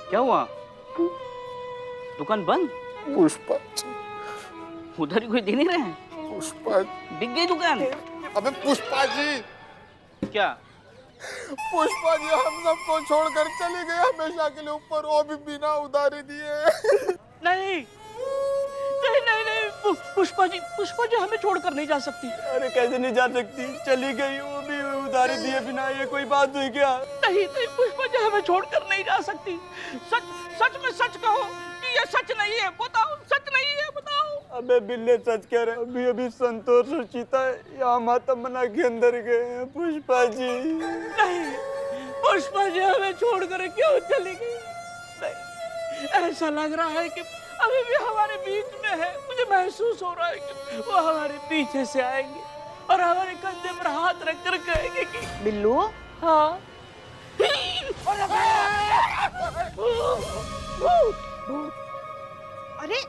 क्या हुआ? दुकान बंद? पुष्पा, उधर ही कोई दे नहीं रहे हैं? पुष्पा, बिक गई दुकान? अबे पुष्पा जी, क्या? पुष्पा जी हम सबको छोड़कर चले गए हमेशा के लिए ऊपर, वो भी बिना उधारी दिए। नहीं नहीं नहीं नहीं, पुष्पा जी हमें छोड़कर नहीं जा सकती। अरे कैसे नहीं जा सकती, चली गई वो भी उधारी दिए बिना, ये कोई बात हुई क्या? नहीं नहीं, पुष्पा जी हमें छोड़कर नहीं जा सकती। सच सच में सच कहो कि ये सच नहीं है, बताओ सच नहीं है, बताओ। अबे बिल्ले सच कह रहे, अभी अभी संतोष और चीता यहाँ माता मना के अंदर गए हैं पुष्पा जी। नहीं, पुष्पा जी हमें छोड़कर क्यों चली गई? नहीं, ऐसा लग रहा है कि अभी भी हमारे बीच में है। मुझे महसूस हो रहा है कि वो हमारे पीछे से आएंगे और हमारे कंधे पर हाथ रख कर कहेंगे कि बिल्लू, हाँ। अरे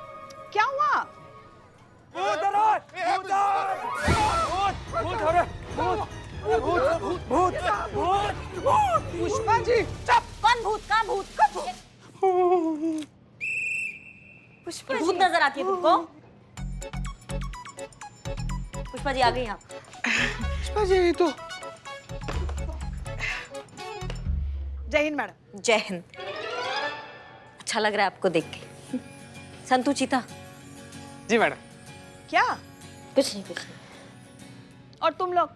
क्या हुआ? पुष्पा जी, कौन भूत? कहाँ भूत? पुष्पा भूत जी, नजर आती है तुमको? पुष्पा जी आ गई यहाँ। पुष्पा जी तो जय हिंद मैडम। जय हिंद। अच्छा लग रहा है आपको देख के। संतू चीता। जी मैडम। क्या? कुछ नहीं, कुछ नहीं। और तुम लोग,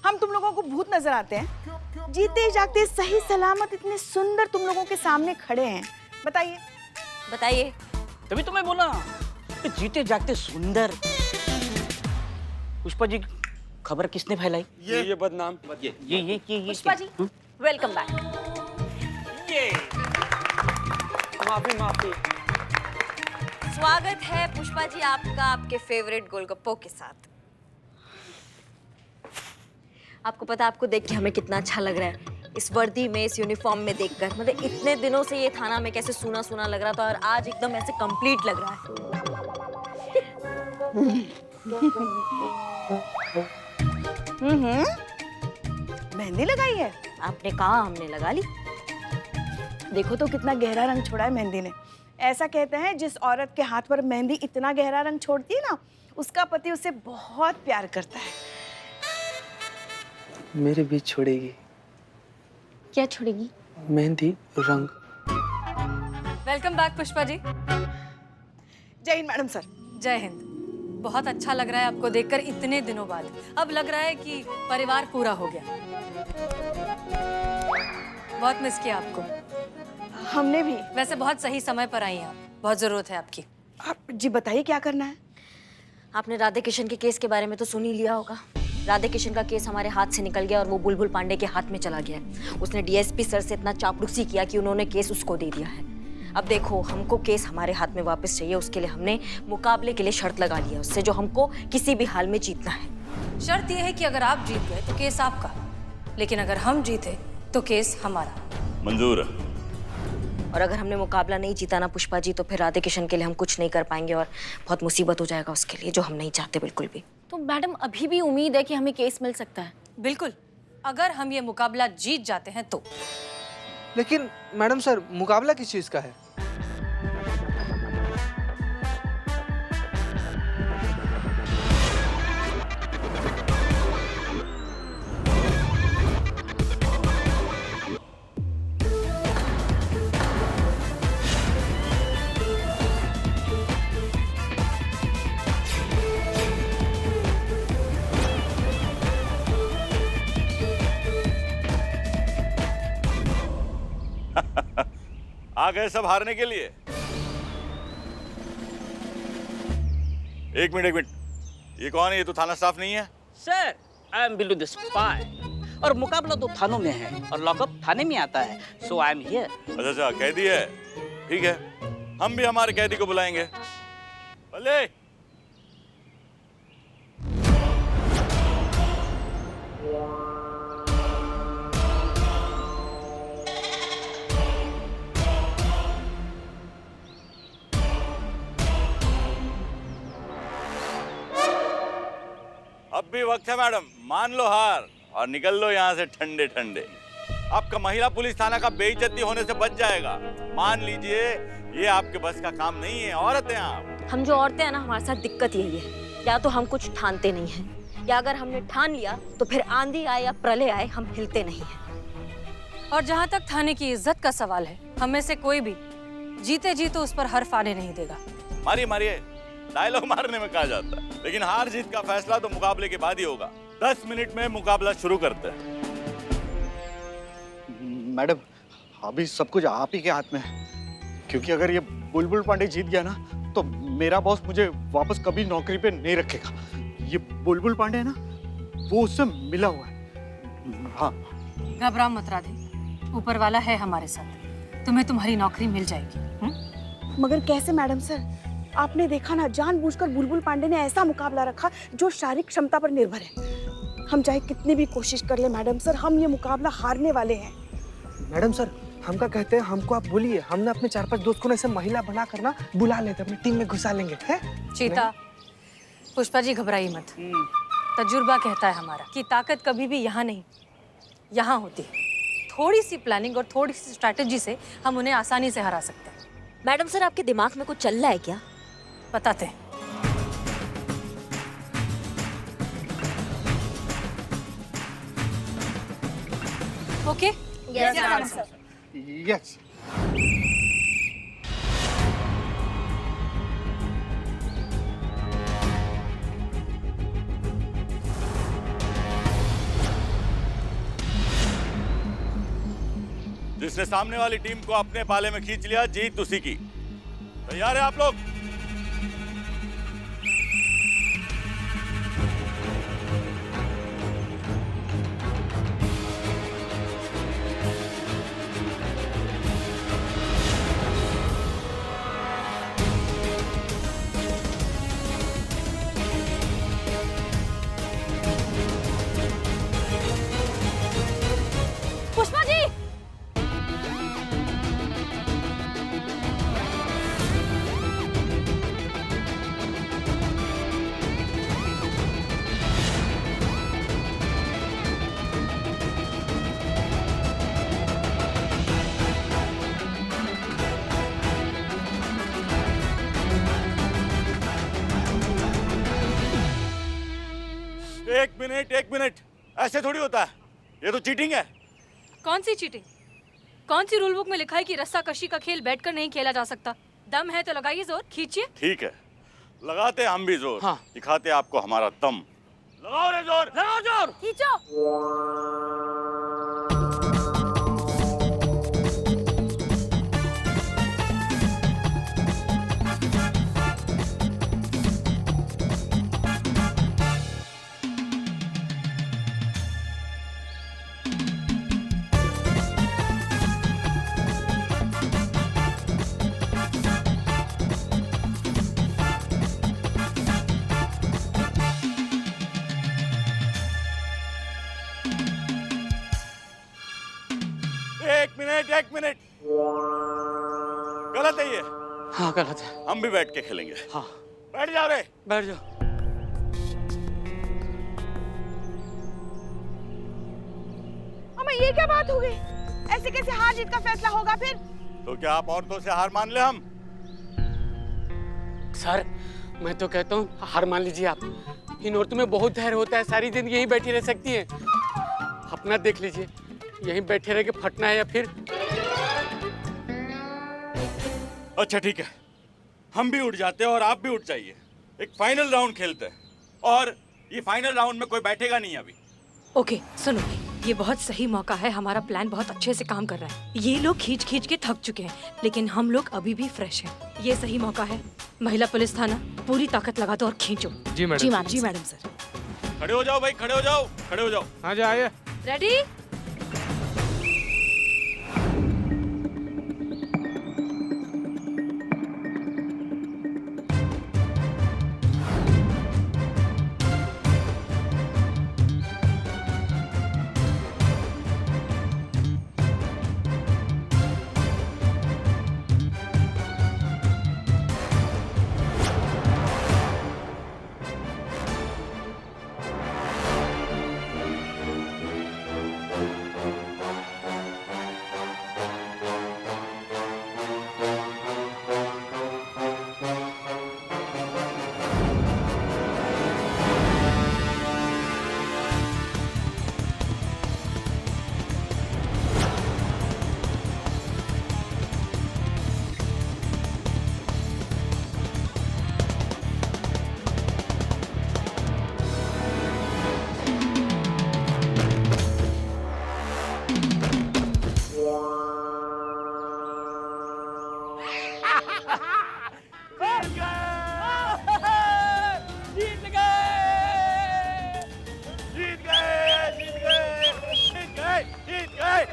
हम तुम लोगों को भूत नजर आते हैं? जीते जागते सही सलामत इतने सुंदर तुम लोगों के सामने खड़े हैं, बताइए। बताइए। तभी तो मैं बोला कि जीते जागते सुंदर। पुष्पा जी, खबर किसने फैलाई? ये बदनाम। ये पुष्पा जी, वेलकम बैक। माफी माफी। स्वागत है पुष्पा जी आपका आपके फेवरेट गोलगप्पों के साथ। आपको पता, आपको देख के हमें कितना अच्छा लग रहा है, इस वर्दी में, इस यूनिफॉर्म में देखकर। मतलब इतने दिनों से ये थाना में कैसे सूना सूना लग रहा था और आज एकदम ऐसे कंप्लीट लग रहा है। मेहंदी लगाई है? आपने कहा, हमने लगा ली। देखो तो कितना गहरा रंग छोड़ा है मेहंदी ने। ऐसा कहते हैं जिस औरत के हाथ पर मेहंदी इतना गहरा रंग छोड़ती है ना, उसका पति उसे बहुत प्यार करता है। मेरे बीच छोड़ेगी। क्या छोड़ेगी? मेहंदी रंग। Welcome back Pushpa ji. जय हिंद मैडम। सर जय हिंद। बहुत अच्छा लग रहा है आपको देखकर इतने दिनों बाद। अब लग रहा है कि परिवार पूरा हो गया। बहुत मिस किया आपको। हमने भी। वैसे बहुत सही समय पर आई हैं आप, बहुत जरूरत है आपकी। आप जी बताइए क्या करना है? आपने राधे किशन के केस के बारे में तो सुन ही लिया होगा। राधे किशन का केस हमारे हाथ से निकल गया और वो बुलबुल पांडे के हाथ में चला गया है। उसने डीएसपी सर से इतना चापलूसी किया कि उन्होंने केस उसको दे दिया है। अब देखो, हमको केस हमारे हाथ में वापस चाहिए। उसके लिए हमने मुकाबले के लिए शर्त लगा लिया उससे, जो हमको किसी भी हाल में जीतना है। शर्त यह है कि अगर आप जीत गए तो केस आपका, लेकिन अगर हम जीते तो केस हमारा। मंजूर है। और अगर हमने मुकाबला नहीं जीता ना पुष्पा जी, तो फिर राधे किशन के लिए हम कुछ नहीं कर पाएंगे और बहुत मुसीबत हो जाएगा उसके लिए, जो हम नहीं चाहते बिल्कुल भी। तो मैडम अभी भी उम्मीद है कि हमें केस मिल सकता है? बिल्कुल, अगर हम ये मुकाबला जीत जाते हैं तो। लेकिन मैडम सर, मुकाबला किस चीज का है? आ गए सब हारने के लिए। एक मिनट, ये कौन है? ये तो थाना स्टाफ नहीं है। Sir, I am Billu the spy. और मुकाबला तो थानों में है और लॉकअप थाने में आता है, सो आई एम हियर। अच्छा, कैदी है, ठीक है, हम भी हमारे कैदी को बुलाएंगे। भले। अब भी वक्त है मैडम, मान लो हार और निकल लो यहाँ से ठंडे ठंडे। आपका महिला पुलिस थाना का बेइज्जती होने से बच जाएगा। मान लीजिए ये आपके बस का काम नहीं है, औरत हैं आप। हम जो औरतें हैं ना, हमारे साथ दिक्कत यही है, या तो हम कुछ ठानते नहीं हैं, या अगर हमने ठान लिया तो फिर आंधी आए या प्रलय आए हम हिलते नहीं हैं। और जहाँ तक थाने की इज्जत का सवाल है, हमें से कोई भी जीते जी तो उस पर हर्फ आने नहीं देगा। मारिए मारिए, डायलॉग मारने में कहा जाता है, लेकिन हार जीत का फैसला तो मुकाबले के बाद ही होगा। 10 मिनट में मुकाबला शुरू करते हैं। मैडम, अभी सब कुछ आप ही के हाथ में है, क्योंकि अगर ये बुलबुल पांडे जीत गया ना तो मेरा बॉस मुझे वापस कभी नौकरी पे नहीं रखेगा। ये बुलबुल पांडे है ना, वो उससे मिला हुआ है। हाँ, घबरा मत राधे, ऊपर वाला है हमारे साथ, तुम्हें तुम्हारी नौकरी मिल जाएगी। मगर कैसे मैडम सर? आपने देखा ना, जानबूझकर बुलबुल पांडे ने ऐसा मुकाबला रखा जो शारीरिक क्षमता पर निर्भर है। हम चाहे कितनी भी कोशिश कर ले मैडम सर, हम ये मुकाबला हारने वाले हैं। मैडम सर, हम क्या कहते हैं, हमको आप बोलिए, हमने अपने 4-5 दोस्त को ना ऐसे महिला बना कर ना बुला लेते, अपनी टीम में घुसा लेंगे, हैं? चीता, पुष्पा जी घबराइए मत। तजुर्बा कहता है हमारा कि ताकत कभी भी यहाँ नहीं, यहाँ होती है। थोड़ी सी प्लानिंग और थोड़ी सी स्ट्रैटेजी से हम उन्हें आसानी से हरा सकते हैं। मैडम सर, आपके दिमाग में कुछ चल रहा है क्या? बताते हैं। Okay? Yes madam sir. Yes. जिसने सामने वाली टीम को अपने पाले में खींच लिया, जीत उसी की। तैयार है आप लोग? पुष्पा जी! एक मिनट, ऐसे थोड़ी होता है, ये तो चीटिंग है। कौन सी चीटिंग? कौन सी रूल बुक में लिखा है कि रस्सा कशी का खेल बैठकर नहीं खेला जा सकता? दम है तो लगाइए जोर, खींचिए। ठीक है, लगाते हम भी जोर। हाँ। दिखाते आपको हमारा दम। लगाओ रे जोर, लगाओ जोर। खींचो। एक मिनट, गलत है ये। हाँ गलत है। हम भी बैठ के खेलेंगे। हाँ बैठ जाओ रे। बैठ जाओ। अम्मा ये क्या बात हो गई? ऐसे कैसे हार जीत का फैसला होगा फिर? तो क्या आप औरतों से हार मान ले हम? सर मैं तो कहता हूँ हार मान लीजिए आप। इन औरतों में बहुत धैर्य होता है, सारी दिन यहीं बैठी रह सकती हैं। अपना देख लीजिए, यहीं बैठे रह के फटना है या फिर। अच्छा ठीक है, हम भी उठ जाते हैं और आप भी उठ जाइए। एक फाइनल राउंड खेलते हैं, और ये फाइनल राउंड में कोई बैठेगा नहीं अभी। ओके सुनो, ये बहुत सही मौका है, हमारा प्लान बहुत अच्छे से काम कर रहा है। ये लोग खींच खींच के थक चुके हैं, लेकिन हम लोग अभी भी फ्रेश हैं। ये सही मौका है। महिला पुलिस थाना, पूरी ताकत लगा दो और खींचो। जी मैडम। जी मैडम सर। खड़े हो जाओ भाई, खड़े हो जाओ, खड़े हो जाओ। हाँ जाइए। रेडी?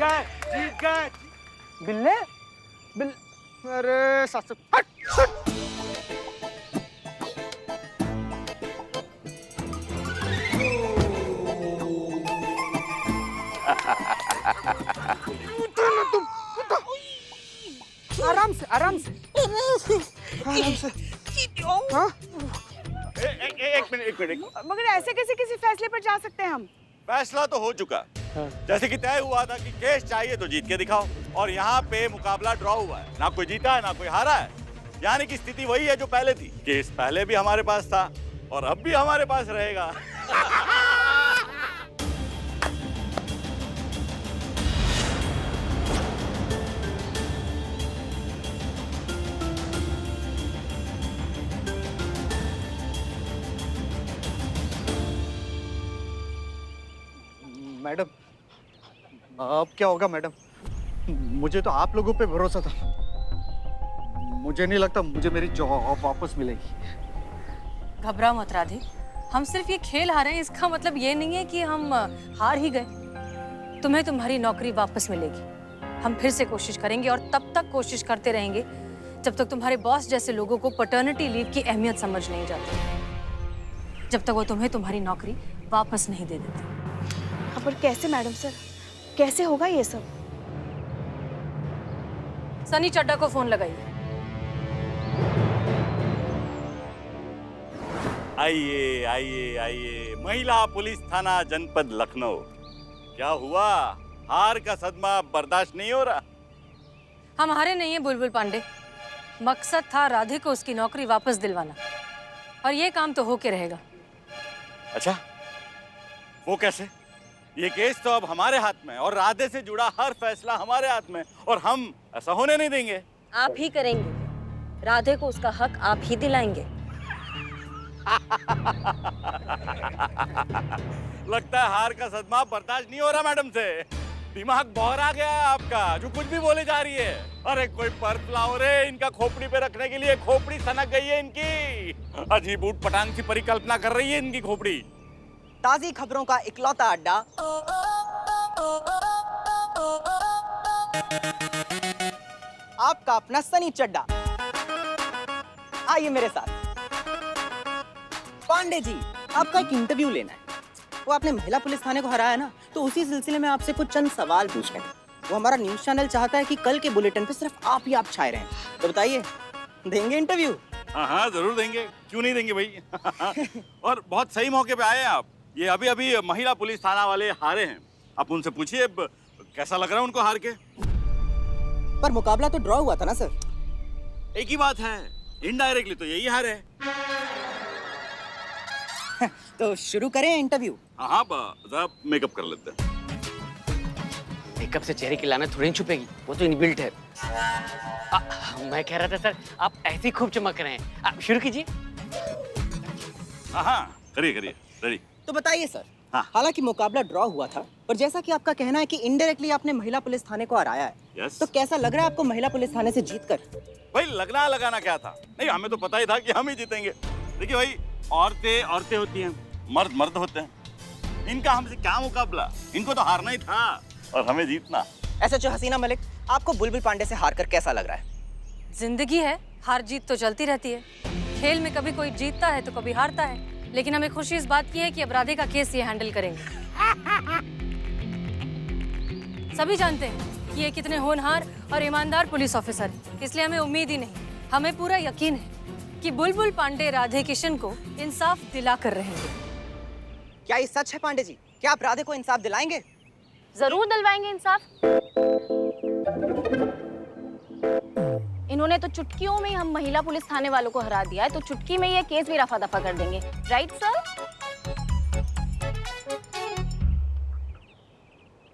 जीत गए। बिल्ले बिल अरे सासू हट हट। आराम से आराम से आराम से। हाँ एक मिनट। मगर ऐसे कैसे किसी फैसले पर जा सकते हैं हम? फैसला तो हो चुका। जैसे कि तय हुआ था कि केस चाहिए तो जीत के दिखाओ, और यहाँ पे मुकाबला ड्रॉ हुआ है, ना कोई जीता है ना कोई हारा है। यानी कि स्थिति वही है जो पहले थी। केस पहले भी हमारे पास था और अब भी हमारे पास रहेगा। मैडम अब क्या होगा मैडम? मुझे तो आप लोगों पे भरोसा था। मुझे नहीं लगता मुझे मेरी जॉब वापस मिलेगी। घबराओ मत राधे, हम सिर्फ ये खेल हारे हैं, इसका मतलब ये नहीं है कि हम हार ही गए। तुम्हें तुम्हारी नौकरी वापस मिलेगी। हम फिर से कोशिश करेंगे और तब तक कोशिश करते रहेंगे जब तक तुम्हारे बॉस जैसे लोगों को पैटर्निटी लीव की अहमियत समझ नहीं जाती, जब तक वो तुम्हें तुम्हारी नौकरी वापस नहीं दे देते। पर कैसे मैडम सर, कैसे होगा ये सब? सनी चड्डा को फोन लगाइए। आइए आइए आइए, महिला पुलिस थाना जनपद लखनऊ। क्या हुआ? हार का सदमा बर्दाश्त नहीं हो रहा? हम हारे नहीं है बुलबुल पांडे। मकसद था राधे को उसकी नौकरी वापस दिलवाना, और ये काम तो होके रहेगा। अच्छा, वो कैसे? ये केस तो अब हमारे हाथ में, और राधे से जुड़ा हर फैसला हमारे हाथ में, और हम ऐसा होने नहीं देंगे। आप ही करेंगे। राधे को उसका हक आप ही दिलाएंगे। लगता है हार का सदमा बर्दाश्त नहीं हो रहा मैडम से। दिमाग बौरा गया है आपका, जो कुछ भी बोले जा रही है। अरे कोई पर्स लाओ रे, इनका खोपड़ी पे रखने के लिए। खोपड़ी सनक गई है इनकी। अजीब ऊट पटांग सी परिकल्पना कर रही है इनकी खोपड़ी। ताज़ी खबरों का इकलौता अड्डा, आपका अपना सनी चड्डा। आइए मेरे साथ। पांडे जी, आपका एक इंटरव्यू लेना है। वो आपने महिला पुलिस थाने को हराया ना, तो उसी सिलसिले में आपसे कुछ चंद सवाल पूछने हैं। वो हमारा न्यूज चैनल चाहता है कि कल के बुलेटिन पे सिर्फ आप ही छाए रहें। तो बताइए, देंगे इंटरव्यू? हाँ हाँ जरूर देंगे, क्यों नहीं देंगे भाई। और बहुत सही मौके पे आए हैं आप। ये अभी अभी महिला पुलिस थाना वाले हारे हैं। आप उनसे पूछिए कैसा लग रहा है उनको हार के। पर मुकाबला तो ड्रॉ हुआ था ना सर। एक ही बात है, इनडायरेक्टली तो यही हार है। तो शुरू करें इंटरव्यू? हाँ हाँ, जरा मेकअप कर लेते हैं। मेकअप से चेहरे की लानत थोड़ी छुपेगी, वो तो इनबिल्ट है। मैं कह रहा था सर, आप ऐसे ही खूब चमक रहे हैं। आप शुरू कीजिए। हाँ हाँ, करिए करिए, रेडी। तो बताइए सर। हाँ। हालांकि मुकाबला ड्रॉ हुआ था, पर जैसा कि आपका कहना है कि इनडायरेक्टली आपने महिला पुलिस थाने को हराया है, यस। तो कैसा लग रहा है आपको महिला पुलिस थाने से जीतकर? भाई लगना लगाना क्या था? नहीं, हमें तो पता ही था कि हम ही जीतेंगे। देखिए भाई, औरतें औरतें होती हैं, मर्द मर्द होते हैं। इनका हमसे क्या मुकाबला? इनको तो हारना ही था और हमें जीतना। SHO हसीना मलिक, आपको बुलबुल पांडे से हारकर कैसा लग रहा है? जिंदगी है, हार जीत तो चलती रहती है। खेल में कभी कोई जीतता है तो कभी हारता है, लेकिन हमें खुशी इस बात की है कि अब राधे का केस ये हैंडल करेंगे। सभी जानते हैं कि ये कितने होनहार और ईमानदार पुलिस ऑफिसर हैं, इसलिए हमें उम्मीद ही नहीं, हमें पूरा यकीन है कि बुलबुल पांडे राधे किशन को इंसाफ दिला कर रहेंगे। क्या ये सच है पांडे जी? क्या आप राधे को इंसाफ दिलाएंगे? जरूर दिलवाएंगे इंसाफ। इन्होंने तो चुटकियों में ही हम महिला पुलिस थाने वालों को हरा दिया है, तो चुटकी में ये केस भी रफा दफा कर देंगे। Right sir?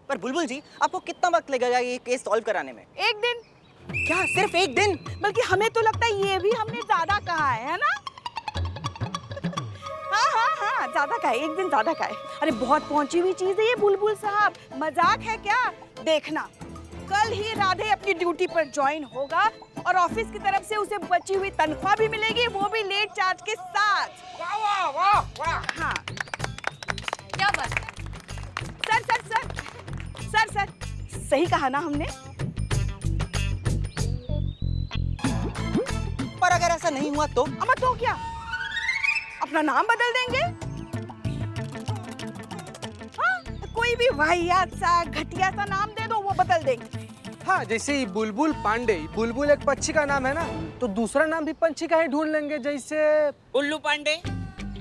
पर बुलबुल जी, आपको कितना वक्त लगेगा ये केस सॉल्व कराने में? 1 दिन। क्या सिर्फ 1 दिन? बल्कि हमें तो लगता है ये भी हमने ज्यादा कहा है ना? हाँ हाँ हाँ, ज्यादा का है, 1 दिन ज्यादा का है। अरे बहुत पहुंची हुई चीज है ये बुलबुल साहब, मजाक है क्या? देखना, कल ही राधे अपनी ड्यूटी पर ज्वाइन होगा और ऑफिस की तरफ से उसे बची हुई तनख्वाह भी मिलेगी, वो भी लेट चार्ज के साथ। वाह वाह वाह वाह। हाँ। क्या बात? सर सही कहा ना हमने? पर अगर ऐसा नहीं हुआ तो? अम्मा तो क्या, अपना नाम बदल देंगे? हाँ, कोई भी वाहियात सा घटिया सा नाम दे दो, वो बदल देंगे। हाँ, जैसे बुलबुल पांडे, बुलबुल एक पक्षी का नाम है ना, तो दूसरा नाम भी पंछी का ही ढूंढ लेंगे, जैसे उल्लू पांडे।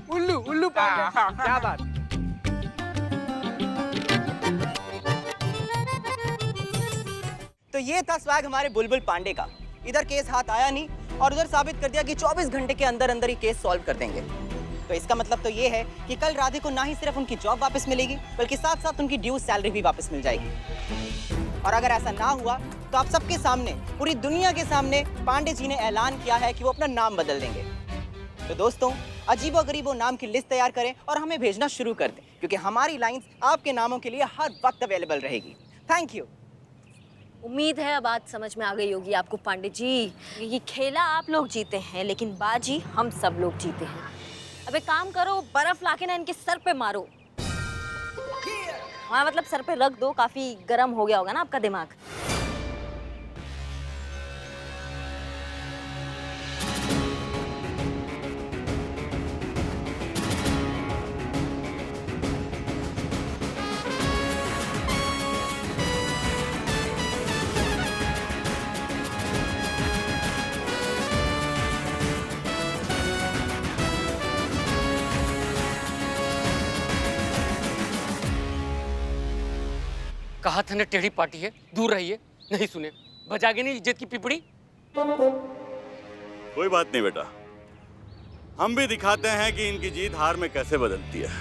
उल्लू, उल्लू पांडे। हाँ, क्या बात। तो ये था स्वैग हमारे बुलबुल पांडे का। इधर केस हाथ आया नहीं और उधर साबित कर दिया कि 24 घंटे के अंदर अंदर ही केस सॉल्व कर देंगे। तो इसका मतलब तो ये है कि कल राधे को ना ही सिर्फ उनकी जॉब वापस मिलेगी, बल्कि साथ साथ उनकी ड्यू सैलरी भी वापस मिल जाएगी। और अगर ऐसा ना हुआ तो आप सबके सामने, पूरी दुनिया के सामने पांडे जी ने ऐलान किया है कि वो अपना नाम बदल देंगे। तो दोस्तों, अजीबो गरीबो नाम की लिस्ट तैयार करें और हमें भेजना शुरू कर दें, क्योंकि हमारी लाइंस आपके नामों के लिए हर वक्त अवेलेबल रहेगी। Thank you. उम्मीद है अब बात समझ में आ गई होगी आपको पांडे जी। ये खेला आप लोग जीते हैं, लेकिन बाजी हम सब लोग जीते हैं। अब एक काम करो, बर्फ लाके ना इनके सर पे मारो। हाँ, मतलब सर पे रख दो, काफी गर्म हो गया होगा ना आपका दिमाग। कहा था ना टेढ़ी पार्टी है, दूर रहिए। नहीं सुने, बजागे नहीं इज्जत की पिपड़ी। कोई बात नहीं बेटा, हम भी दिखाते हैं कि इनकी जीत हार में कैसे बदलती है,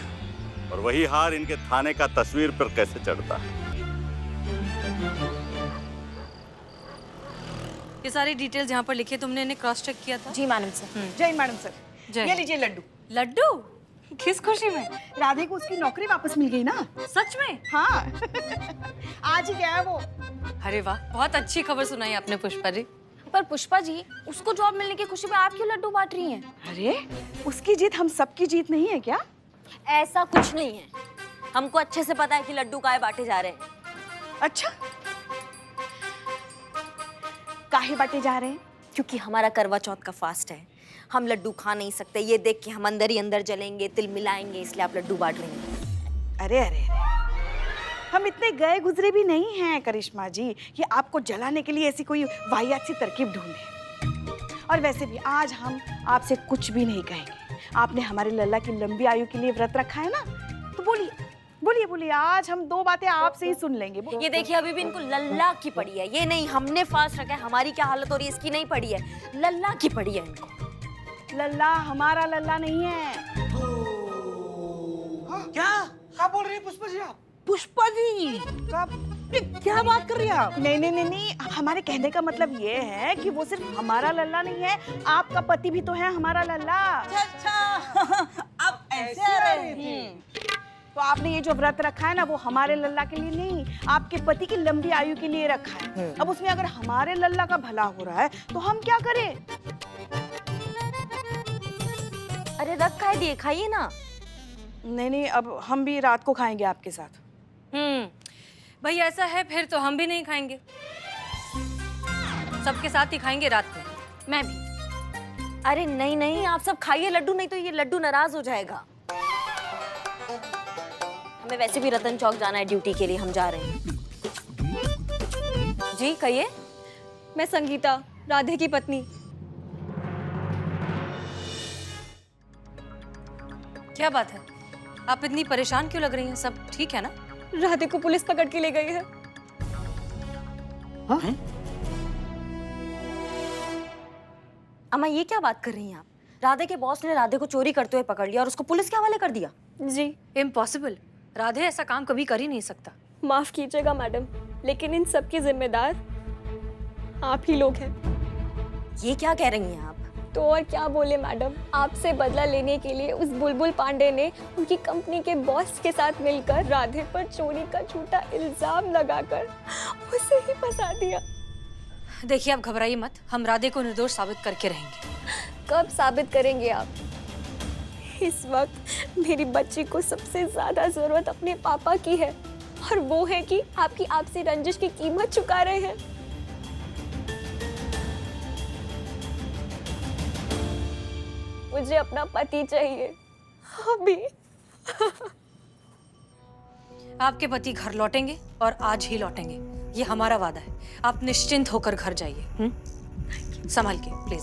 और वही हार इनके थाने का तस्वीर पर कैसे चढ़ता है। ये सारी डिटेल्स यहाँ पर लिखे, तुमने इन्हें क्रॉस चेक किया था? जी मैडम सर। जय मैडम सर। जय। ये लीजिए लड्डू। लड्डू? किस खुशी में? राधे को उसकी नौकरी वापस मिल गई ना। सच में? हाँ। आज ही गया है वो। अरे वाह, बहुत अच्छी खबर सुनाई आपने पुष्पा जी। पर पुष्पा जी, उसको जॉब मिलने की खुशी में आप क्यों लड्डू बांट रही हैं? अरे, उसकी जीत हम सबकी जीत नहीं है क्या? ऐसा कुछ नहीं है, हमको अच्छे से पता है कि लड्डू काहे बांटे जा रहे हैं। अच्छा, काहे बांटे जा रहे हैं? क्योंकि हमारा करवा चौथ का फास्ट है, हम लड्डू खा नहीं सकते। ये देख के हम अंदर ही अंदर जलेंगे, तिल मिलाएंगे, इसलिए आप लड्डू बांट रहे हैं। अरे अरे अरे, हम इतने गए गुजरे भी नहीं हैं करिश्मा जी, ये आपको जलाने के लिए ऐसी कोई वाहियात सी तरकीब ढूंढे। और वैसे भी आज हम आपसे कुछ भी नहीं कहेंगे। आपने हमारे लल्ला की लंबी आयु के लिए व्रत रखा है ना, तो बोलिए बोलिए बोलिए, आज हम दो बातें आपसे ही सुन लेंगे। ये देखिए, अभी भी इनको लल्ला की पड़ी है। ये नहीं हमने फास्ट रखा है, हमारी क्या हालत हो रही है इसकी नहीं पड़ी है, लल्ला की पड़ी है इनको। लल्ला हमारा लल्ला नहीं है। क्या बोल रही है पुष्पा जी आप? पुष्पा जी, क्या बात कर रही हैं आप? नहीं नहीं नहीं नहीं, हमारे कहने का मतलब ये है कि वो सिर्फ हमारा लल्ला नहीं है, आपका पति भी तो है हमारा लल्ला। अच्छा, अब ऐसे तो आपने ये जो व्रत रखा है ना, वो हमारे लल्ला के लिए नहीं, आपके पति की लंबी आयु के लिए रखा है। अब उसमें अगर हमारे लल्ला का भला हो रहा है तो हम क्या करें? अरे रख खाए दिए, खाइए ना। नहीं नहीं, अब हम भी रात को खाएंगे आपके साथ। भाई ऐसा है फिर तो हम भी नहीं खाएंगे, सबके साथ ही खाएंगे रात में। मैं भी। अरे नहीं नहीं, आप सब खाइए लड्डू, नहीं तो ये लड्डू नाराज हो जाएगा। हमें वैसे भी रतन चौक जाना है ड्यूटी के लिए, हम जा रहे हैं। जी कहिए। मैं संगीता, राधे की पत्नी। क्या बात है, आप इतनी परेशान क्यों लग रही हैं? सब ठीक है ना? राधे को पुलिस पकड़ के ले गई है। हाँ? अम्मा ये क्या बात कर रही हैं आप? राधे के बॉस ने राधे को चोरी करते हुए पकड़ लिया और उसको पुलिस के हवाले कर दिया। जी। इम्पॉसिबल, राधे ऐसा काम कभी कर ही नहीं सकता। माफ कीजिएगा मैडम, लेकिन इन सब की जिम्मेदार आप ही लोग हैं। ये क्या कह रही हैं आप? तो और क्या बोले मैडम, आपसे बदला लेने के लिए उस बुलबुल पांडे ने उनकी कंपनी के बॉस के साथ मिलकर राधे पर चोरी का झूठा इल्जाम लगाकर उसे ही फंसा दिया। देखिए आप घबराइए मत, हम राधे को निर्दोष साबित करके रहेंगे। कब साबित करेंगे आप? इस वक्त मेरी बच्ची को सबसे ज्यादा जरूरत अपने पापा की है, और वो है कि आपकी आपसी रंजिश की कीमत चुका रहे हैं। मुझे अपना पति चाहिए अभी। आपके पति घर लौटेंगे और आज ही लौटेंगे, ये हमारा वादा है। आप निश्चिंत होकर घर जाइए। संभाल के प्लीज।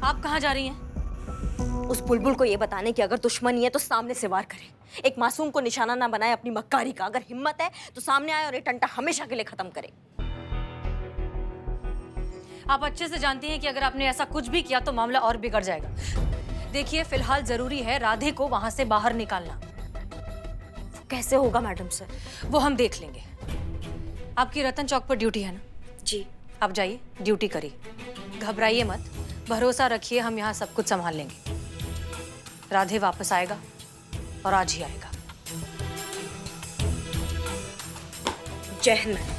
आप कहाँ जा रही हैं? उस बुलबुल को ये बताने की अगर दुश्मनी है तो सामने से वार करे। एक मासूम को निशाना ना बनाए अपनी मक्कारी का। अगर हिम्मत है तो सामने आए और ये टंटा हमेशा के लिए खत्म करे। आप अच्छे से जानती हैं कि अगर आपने ऐसा कुछ भी किया तो मामला और बिगड़ जाएगा। देखिए, फिलहाल जरूरी है राधे को वहां से बाहर निकालना। कैसे होगा मैडम सर? वो हम देख लेंगे। आपकी रतन चौक पर ड्यूटी है ना? जी। आप जाइए, ड्यूटी करिए, घबराइए मत, भरोसा रखिए, हम यहाँ सब कुछ संभाल लेंगे। राधे वापस आएगा और आज ही आएगा। जय हिंद।